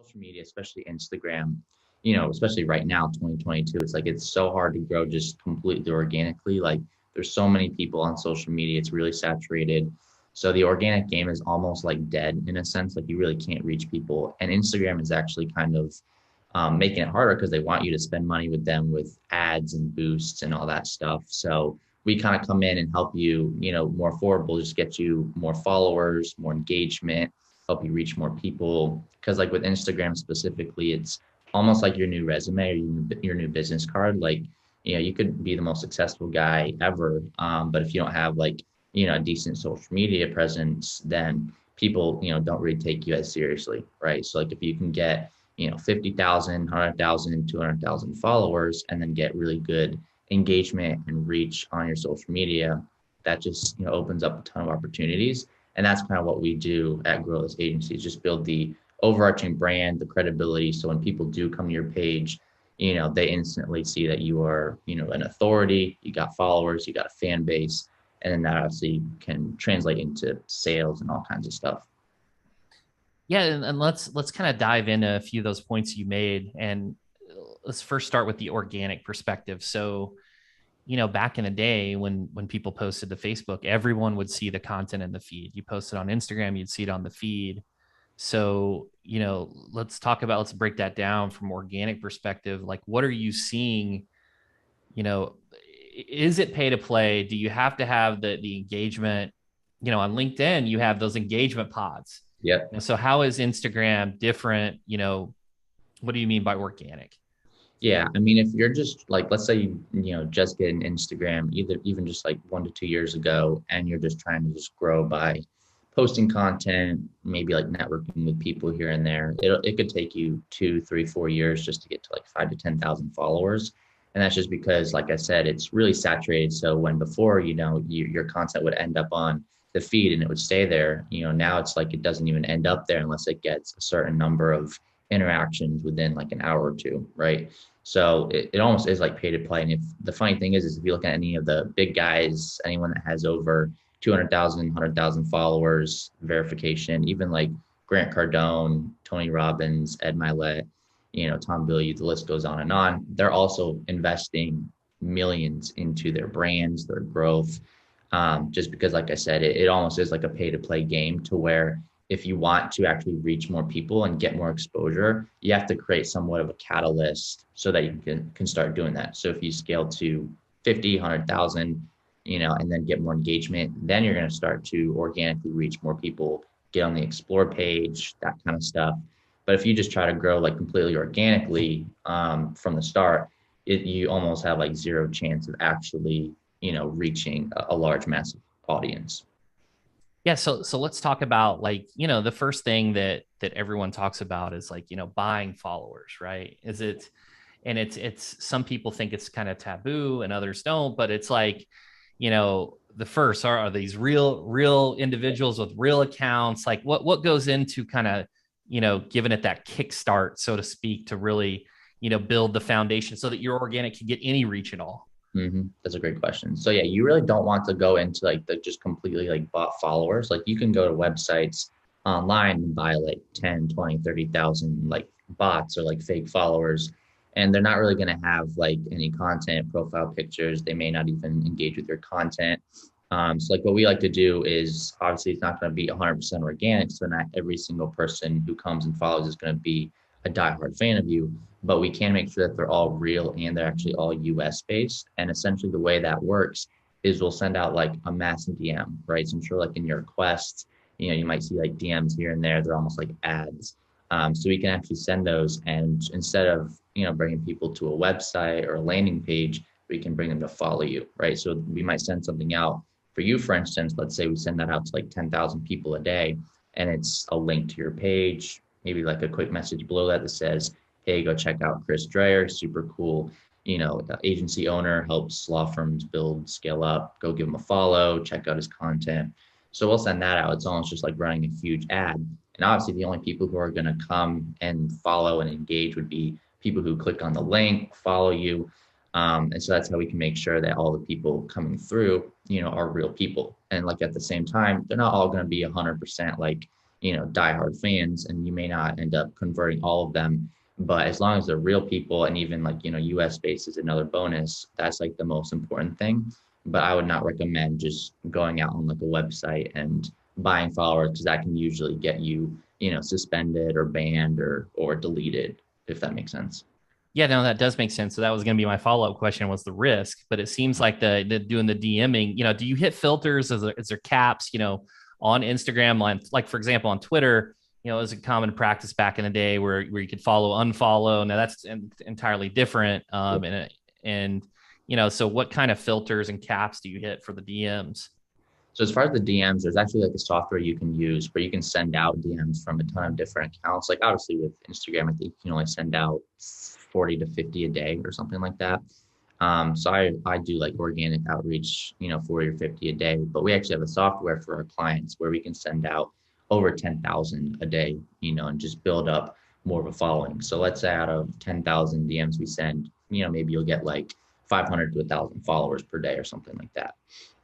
social media, especially Instagram, especially right now, 2022, it's like it's so hard to grow just completely organically. Like there's so many people on social media, it's really saturated. So the organic game is almost like dead in a sense, like you really can't reach people. And Instagram is actually kind of making it harder because they want you to spend money with them with ads and boosts and all that stuff. So we kind of come in and help you, more affordable, just get you more followers, more engagement, help you reach more people. Because like with Instagram specifically, it's almost like your new resume or your new business card. Like, you could be the most successful guy ever, but if you don't have like, a decent social media presence, then people, don't really take you as seriously, right? So like if you can get 50,000, 100,000, 200,000 followers, and then get really good engagement and reach on your social media, that just, opens up a ton of opportunities. And that's kind of what we do at Grow This Agency, is just build the overarching brand, the credibility. So when people do come to your page, they instantly see that you are, an authority, you got followers, you got a fan base, and then that obviously can translate into sales and all kinds of stuff. Yeah, and let's kind of dive into a few of those points you made, and let's first start with the organic perspective. So, back in the day when people posted to Facebook, everyone would see the content in the feed. You posted on Instagram, you'd see it on the feed. So, let's break that down from organic perspective. Like, what are you seeing? You know, is it pay to play? Do you have to have the engagement? On LinkedIn, you have those engagement pods. Yep. So how is Instagram different? What do you mean by organic? Yeah, I mean, if you're just like, let's say just get an Instagram, even just like 1 to 2 years ago, and you're just trying to just grow by posting content, maybe like networking with people here and there, it could take you 2, 3, 4 years just to get to like 5 to 10,000 followers, and that's just because, like I said, it's really saturated. So when before, your content would end up on the feed and it would stay there, now it's like it doesn't even end up there unless it gets a certain number of interactions within like an hour or two, right? So it almost is like pay to play. And if the funny thing is if you look at any of the big guys, anyone that has over 200,000, 100,000 followers, verification, even like Grant Cardone, Tony Robbins, Ed Milet, Tom Bilyeu, the list goes on and on. They're also investing millions into their brands, their growth. Just because, like I said, it almost is like a pay to play game, to where if you want to actually reach more people and get more exposure, you have to create somewhat of a catalyst so that you can start doing that. So if you scale to 50, 100,000, and then get more engagement, then you're going to start to organically reach more people, get on the explore page, that kind of stuff. But if you just try to grow like completely organically from the start, you almost have like zero chance of actually, reaching a large, massive audience. Yeah, so let's talk about, like, the first thing that everyone talks about is like, buying followers, right? Is it, and it's some people think it's kind of taboo and others don't, but it's like, the first are these real individuals with real accounts. Like what goes into kind of, giving it that kickstart, so to speak, to really, build the foundation so that your organic can get any reach at all. That's a great question. So yeah, you really don't want to go into like the just completely like bot followers. Like you can go to websites online and buy like 10, 20, 30,000 like bots or like fake followers. And they're not really going to have like any content, profile pictures. They may not even engage with your content. So like what we like to do is, obviously it's not going to be 100% organic. So not every single person who comes and follows is going to be a diehard fan of you, but we can make sure that they're all real and they're actually all US based. And essentially the way that works is we'll send out like a mass DM, right? So I'm sure like in your requests, you might see like DMs here and there. They're almost like ads. So we can actually send those, and instead of, bringing people to a website or a landing page, we can bring them to follow you, right? So we might send something out for you, for instance. Let's say we send that out to like 10,000 people a day, and it's a link to your page, maybe like a quick message below that says, hey, go check out Chris Dreyer, super cool, agency owner, helps law firms build, scale up, go give him a follow, check out his content. So we'll send that out. It's almost just like running a huge ad. And obviously the only people who are going to come and follow and engage would be people who click on the link, follow you. And so that's how we can make sure that all the people coming through, are real people. And like at the same time, they're not all going to be 100% like, diehard fans, and you may not end up converting all of them. But as long as they're real people, and even like, US based is another bonus, that's like the most important thing. But I would not recommend just going out on like a website and buying followers, because that can usually get you, suspended or banned or deleted, if that makes sense. Yeah, no, that does make sense. So that was going to be my follow up question was the risk, but it seems like the doing the DMing, do you hit filters? Is there caps, on Instagram, like for example, on Twitter, it was a common practice back in the day where you could follow, unfollow. Now that's entirely different. So what kind of filters and caps do you hit for the DMs? So as far as the DMs, there's actually like a software you can use where you can send out DMs from a ton of different accounts. Like obviously with Instagram, I think you can only send out 40 to 50 a day or something like that. So I do like organic outreach, 40 or 50 a day, but we actually have a software for our clients where we can send out over 10,000 a day, and just build up more of a following. So let's say out of 10,000 DMs we send, maybe you'll get like 500 to 1,000 followers per day or something like that.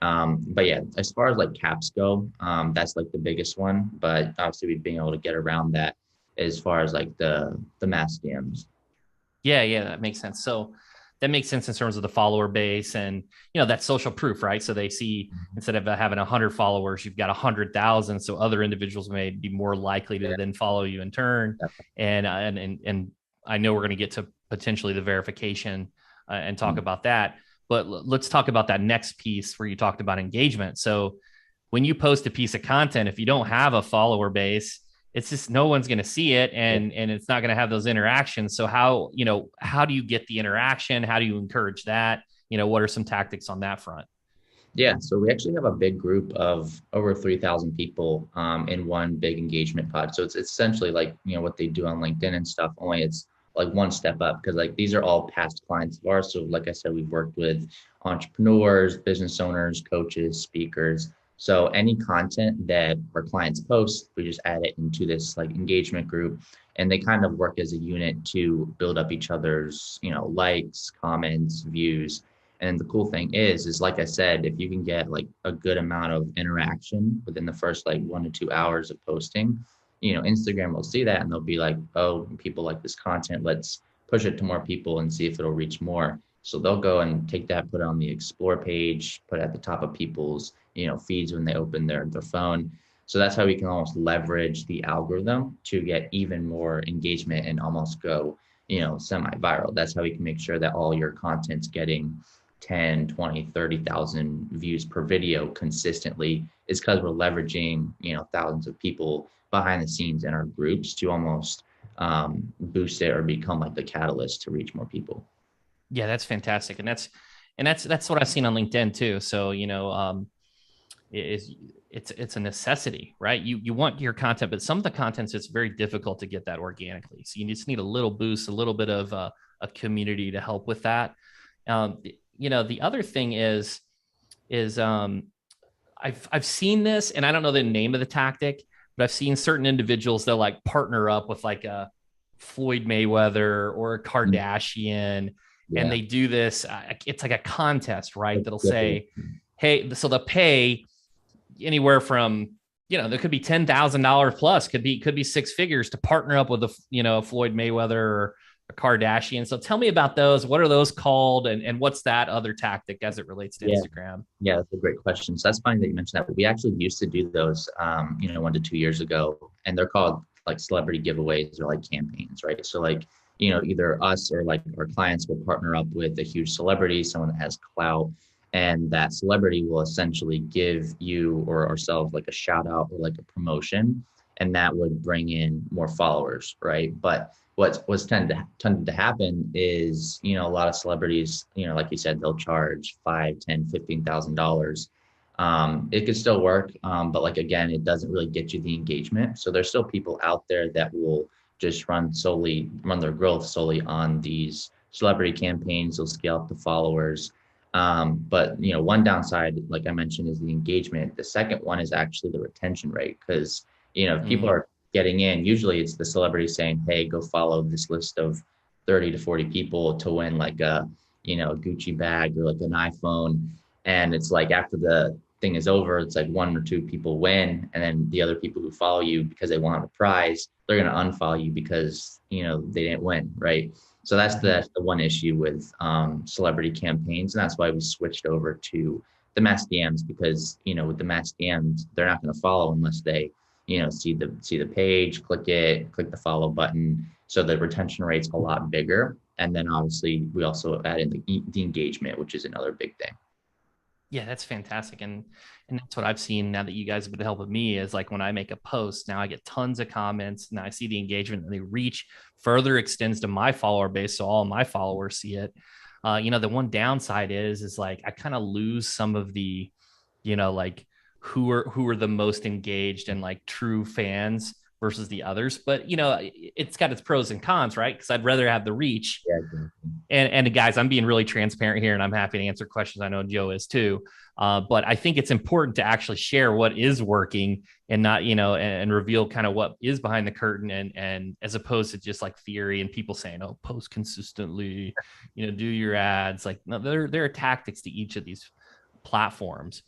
But yeah, as far as like caps go, that's like the biggest one. But obviously, we've been able to get around that as far as like the mass DMs. Yeah, that makes sense. So that makes sense in terms of the follower base and that social proof, right? So they see instead of having 100 followers, you've got 100,000. So other individuals may be more likely to Yeah, then follow you in turn. definitely. And I know we're going to get to potentially the verification and talk about that. But let's talk about that next piece where you talked about engagement. So when you post a piece of content, if you don't have a follower base, it's just no one's going to see it and it's not going to have those interactions. So how do you get the interaction? How do you encourage that? What are some tactics on that front? Yeah, so we actually have a big group of over 3,000 people in one big engagement pod. So it's essentially like, what they do on LinkedIn and stuff, only it's like one step up, because like these are all past clients of ours. So like I said, we've worked with entrepreneurs, business owners, coaches, speakers. So any content that our clients post, we just add it into this like engagement group, and they kind of work as a unit to build up each other's, likes, comments, views. And the cool thing is like I said, if you can get like a good amount of interaction within the first like 1 to 2 hours of posting, Instagram will see that and they'll be like, oh, people like this content. Let's push it to more people and see if it'll reach more. So they'll go and take that, put it on the explore page, put it at the top of people's, feeds when they open their phone. So that's how we can almost leverage the algorithm to get even more engagement and almost go, semi-viral. That's how we can make sure that all your content's getting 10, 20, 30,000 views per video consistently, is because we're leveraging, thousands of people behind the scenes in our groups to almost boost it or become like the catalyst to reach more people. Yeah, that's fantastic. And that's what I've seen on LinkedIn too. So, it's a necessity, right? You want your content, but some of the contents, it's very difficult to get that organically. So you just need a little boost, a little bit of a community to help with that. The other thing is I've seen this, and I don't know the name of the tactic, but I've seen certain individuals they'll like partner up with like a Floyd Mayweather or a Kardashian, and Yeah. they do this. It's like a contest, right? That'll say, "Hey," so they'll pay anywhere from there could be $10,000 plus, could be six figures to partner up with a Floyd Mayweather or a Kardashian. So tell me about those. What are those called, and what's that other tactic as it relates to Yeah. Instagram? Yeah, that's a great question. So that's funny that you mentioned that. We actually used to do those, 1 to 2 years ago, and they're called like celebrity giveaways or like campaigns, right? So like, either us or like our clients will partner up with a huge celebrity, someone that has clout, and that celebrity will essentially give you or ourselves like a shout out or like a promotion, and that would bring in more followers, right? But what's tended to happen is, a lot of celebrities, like you said, they'll charge 5, 10, $15,000. It could still work, but like again, it doesn't really get you the engagement. So there's still people out there that will just run their growth solely on these celebrity campaigns. They'll scale up the followers. But one downside, like I mentioned, is the engagement. The second one is actually the retention rate, because if people Mm. are getting in, usually it's the celebrity saying, hey, go follow this list of 30 to 40 people to win like a Gucci bag or like an iPhone. And it's like after the thing is over, it's like one or two people win, and then the other people who follow you because they want a prize, they're going to unfollow you because they didn't win, right? So that's the one issue with celebrity campaigns, and that's why we switched over to the mass DMs because with the mass DMs, they're not going to follow unless they see the page, click the follow button. So the retention rate's a lot bigger, and then obviously we also add in the engagement, which is another big thing. Yeah, that's fantastic. And that's what I've seen now that you guys have been helping me is like when I make a post, now I get tons of comments. Now I see the engagement and the reach further extends to my follower base. So all my followers see it. The one downside is like I kind of lose some of the, like who are the most engaged and like true fans versus the others. But it's got its pros and cons, right? Because I'd rather have the reach. Yeah, exactly. And guys, I'm being really transparent here, and I'm happy to answer questions. I know Joe is too. But I think it's important to actually share what is working and not, and reveal kind of what is behind the curtain, and as opposed to just like theory and people saying, "Oh, post consistently, do your ads." Like, no, there are tactics to each of these platforms.